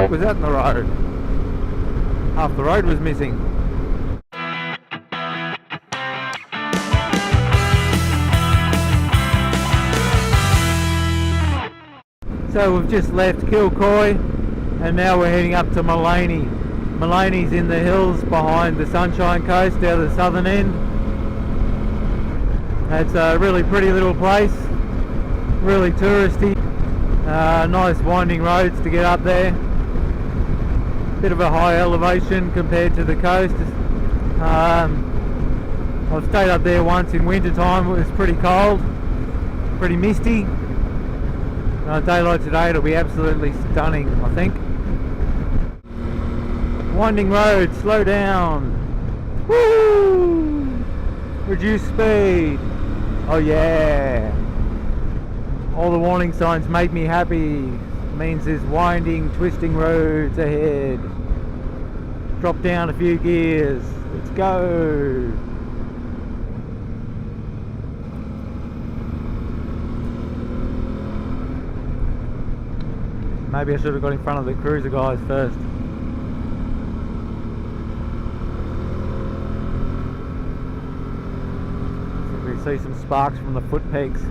fuck was that in the road? Half the road was missing. So we've just left Kilcoy and now we're heading up to Mullaney. Mullaney's in the hills behind the Sunshine Coast down the southern end. It's a really pretty little place, really touristy, nice winding roads to get up there. Bit of a high elevation compared to the coast. I've stayed up there once in winter time. It was pretty cold, pretty misty. On a day like today it'll be absolutely stunning, I think. Winding road, slow down. Woo! Reduce speed. Oh yeah. All the warning signs make me happy. Means there's winding, twisting roads ahead. Drop down a few gears. Let's go. Maybe I should have got in front of the cruiser guys first. So we see some sparks from the foot peaks.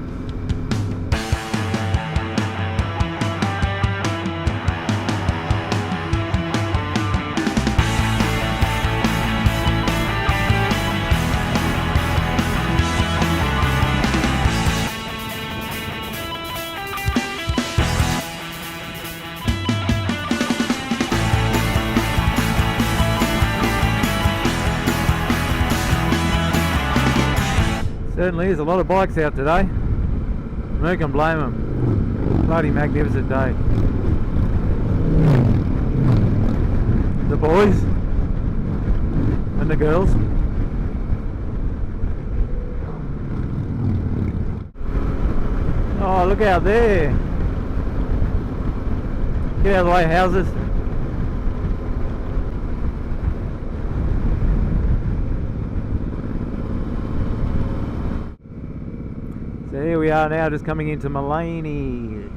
Certainly is a lot of bikes out today. Who can blame them? Bloody magnificent day. The boys and the girls. Oh, look out there. Get out of the way, houses. So here we are now, just coming into Mullaney.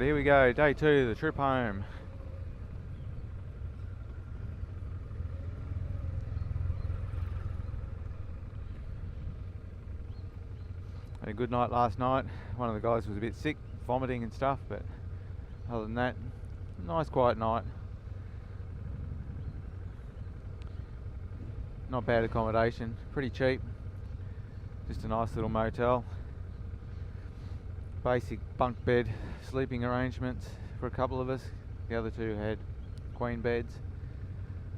Here we go, day 2, the trip home. Had a good night last night. One of the guys was a bit sick, vomiting and stuff, but other than that, nice quiet night. Not bad accommodation, pretty cheap. Just a nice little motel. Basic bunk bed sleeping arrangements for a couple of us. The other two had queen beds.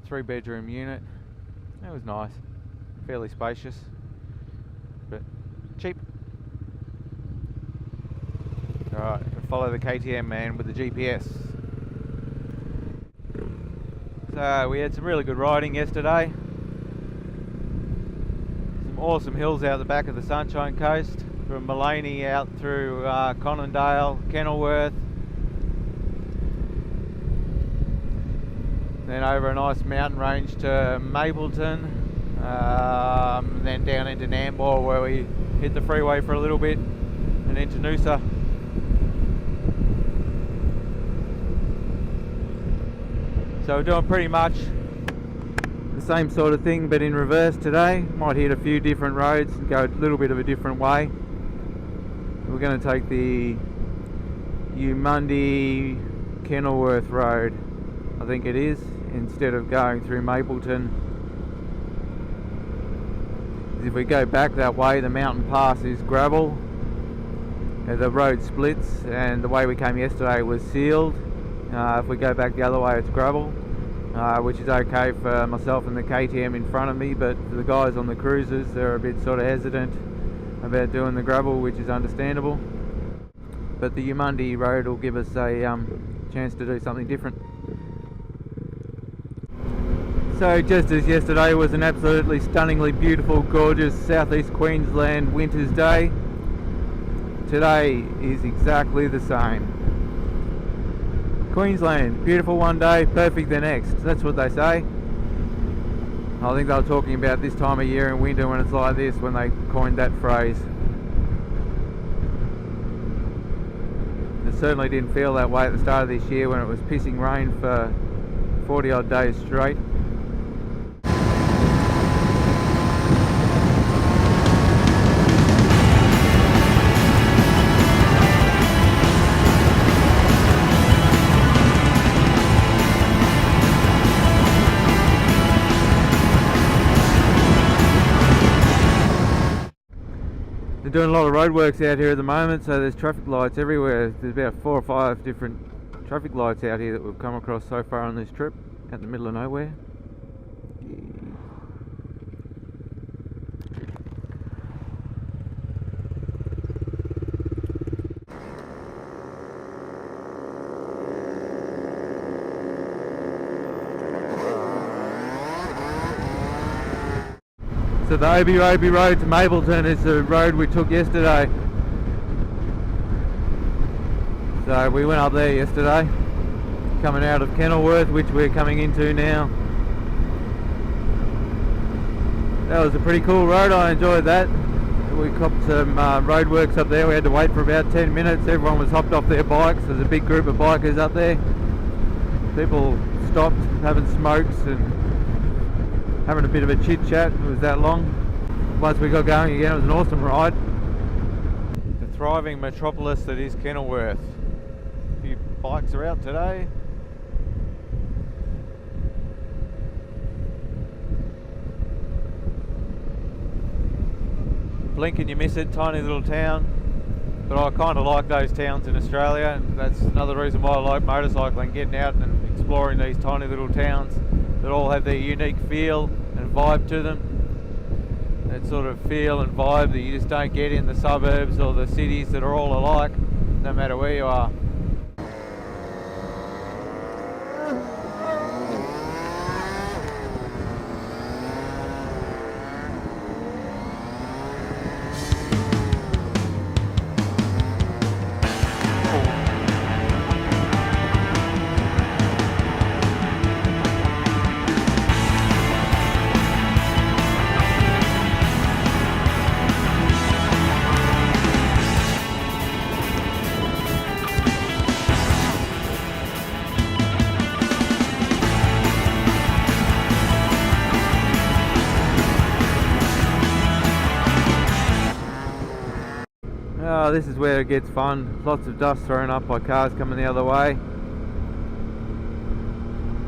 3-bedroom unit. It was nice, fairly spacious, but cheap. Alright, follow the KTM man with the GPS. So we had some really good riding yesterday. Some awesome hills out the back of the Sunshine Coast. From Mullaney out through Conondale, Kenilworth, then over a nice mountain range to Mapleton, then down into Nambour where we hit the freeway for a little bit, and into Noosa. So we're doing pretty much the same sort of thing but in reverse today. Might hit a few different roads and go a little bit of a different way. We're going to take the Eumundi Kenilworth Road, I think it is, instead of going through Mapleton. If we go back that way, the mountain pass is gravel, The road splits, and the way we came yesterday was sealed. If we go back the other way, it's gravel, which is okay for myself and the KTM in front of me, but for the guys on the cruisers, they're a bit sort of hesitant about doing the gravel, which is understandable. But the Yamundi road will give us a chance to do something different. So just as yesterday was an absolutely stunningly beautiful, gorgeous southeast Queensland winter's day, today is exactly the same. Queensland, beautiful one day, perfect the next. That's what they say. I think they were talking about this time of year in winter when it's like this, when they coined that phrase. It certainly didn't feel that way at the start of this year when it was pissing rain for 40 odd days straight. They're doing a lot of roadworks out here at the moment, so there's traffic lights everywhere. There's about 4 or 5 different traffic lights out here that we've come across so far on this trip, out in the middle of nowhere. So the Obi Road to Mapleton is the road we took yesterday. So we went up there yesterday, coming out of Kenilworth, which we're coming into now. That was a pretty cool road, I enjoyed that. We copped some roadworks up there. We had to wait for about 10 minutes. Everyone was hopped off their bikes. There's a big group of bikers up there. People stopped having smokes and having a bit of a chit chat. It was that long. Once we got going again, it was an awesome ride. The thriving metropolis that is Kenilworth. A few bikes are out today. Blink and you miss it, tiny little town. But I kind of like those towns in Australia, and that's another reason why I like motorcycling, getting out and exploring these tiny little towns that all have their unique feel and vibe to them. That sort of feel and vibe that you just don't get in the suburbs or the cities that are all alike, no matter where you are. Oh, this is where it gets fun. Lots of dust thrown up by cars coming the other way.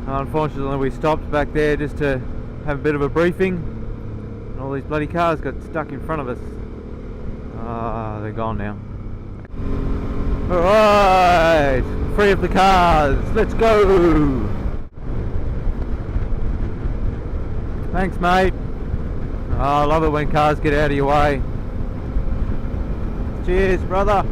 Unfortunately, we stopped back there just to have a bit of a briefing. And all these bloody cars got stuck in front of us. Ah, they're gone now. Alright, free of the cars. Let's go. Thanks, mate. Oh, I love it when cars get out of your way. Cheers, brother.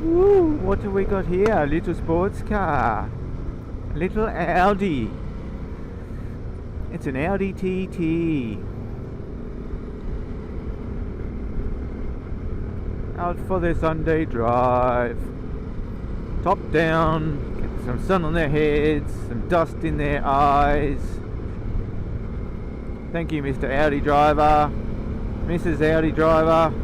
Woo, what have we got here? A little sports car. Little Audi. It's an Audi TT. Out for their Sunday drive. Top down, get some sun on their heads, some dust in their eyes. Thank you, Mr. Audi driver, Mrs. Audi driver.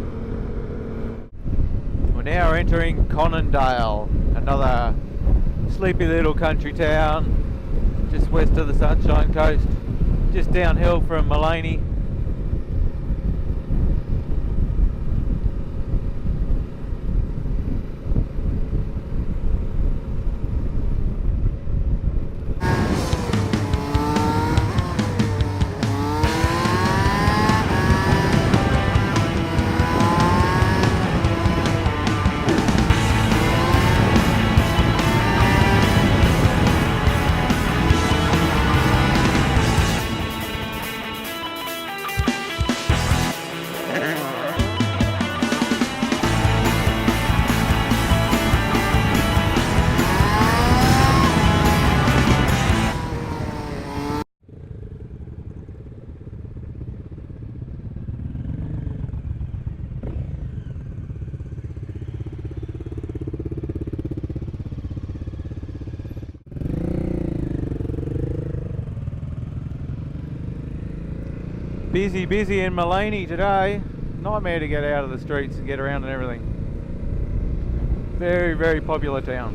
We're now entering Conondale, another sleepy little country town just west of the Sunshine Coast, just downhill from Mullaney. Busy in Malini today. Nightmare to get out of the streets and get around and everything. Very popular town.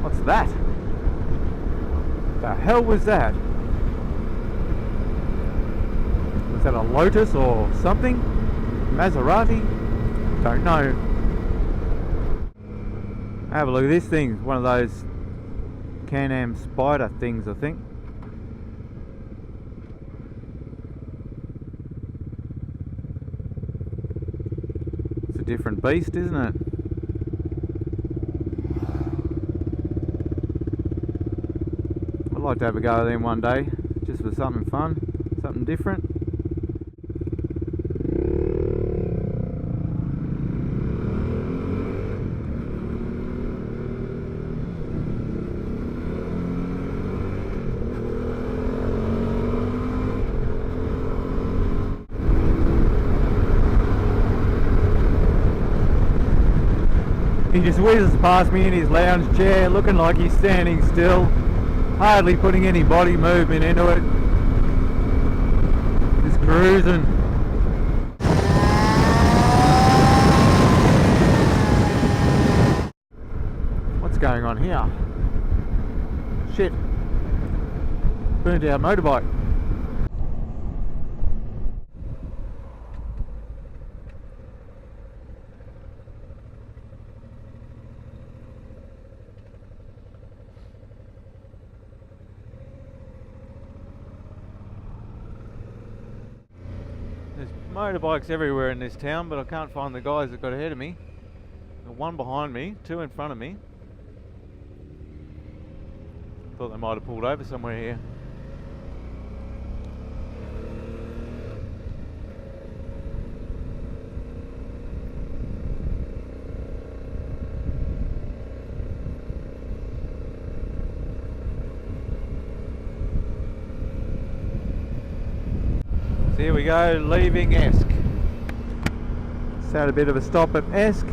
What's that? The hell was that? Was that a Lotus or something? Maserati? Don't know. Have a look at this thing. One of those Can-Am Spider things, I think. It's a different beast, isn't it? I'd like to have a go at them one day, just for something fun, something different. He just whizzes past me in his lounge chair, looking like he's standing still, hardly putting any body movement into it. Just cruising. What's going on here? Shit. Burned out motorbike. There's motorbikes everywhere in this town, but I can't find the guys that got ahead of me. There's one behind me, two in front of me. Thought they might have pulled over somewhere here. Here we go, leaving Esk. Just had a bit of a stop at Esk.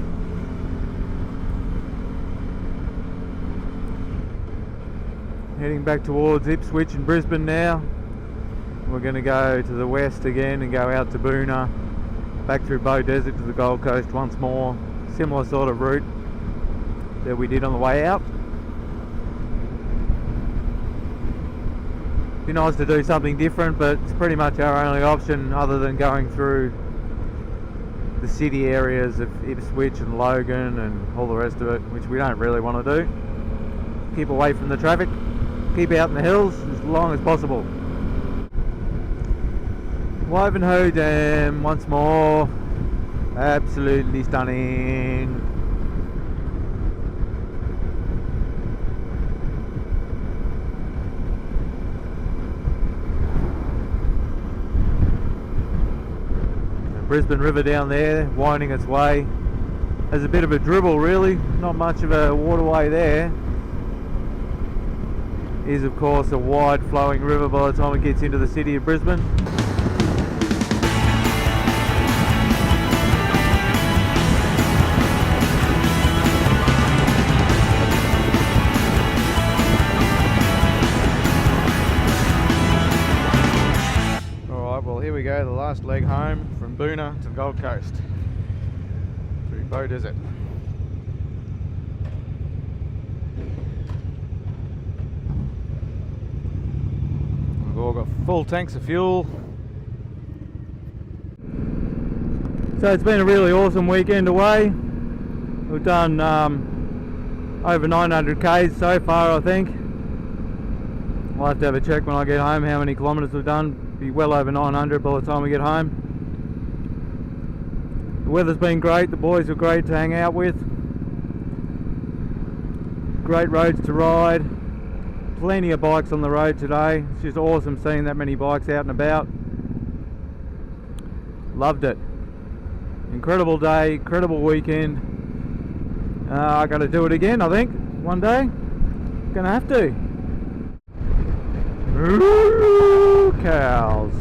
Heading back towards Ipswich and Brisbane now. We're going to go to the west again and go out to Boona, back through Bow Desert to the Gold Coast once more. Similar sort of route that we did on the way out. Be nice to do something different, but it's pretty much our only option other than going through the city areas of Ipswich and Logan and all the rest of it, which we don't really want to do. Keep away from the traffic, keep out in the hills as long as possible. Wivenhoe Dam once more, absolutely stunning. Brisbane River down there, winding its way. There's a bit of a dribble really, not much of a waterway there. Is of course a wide flowing river by the time it gets into the city of Brisbane. Alright, well here we go, the last leg home from Boona to the Gold Coast through Bow Desert. We've all got full tanks of fuel. So it's been a really awesome weekend away. We've done over 900 k's so far, I think. I'll have to have a check when I get home how many kilometres we've done. Be well over 900 by the time we get home. The weather's been great, the boys were great to hang out with. Great roads to ride. Plenty of bikes on the road today. It's just awesome seeing that many bikes out and about. Loved it. Incredible day, incredible weekend. I got to do it again, I think, one day. Gonna have to. Ooh, cows.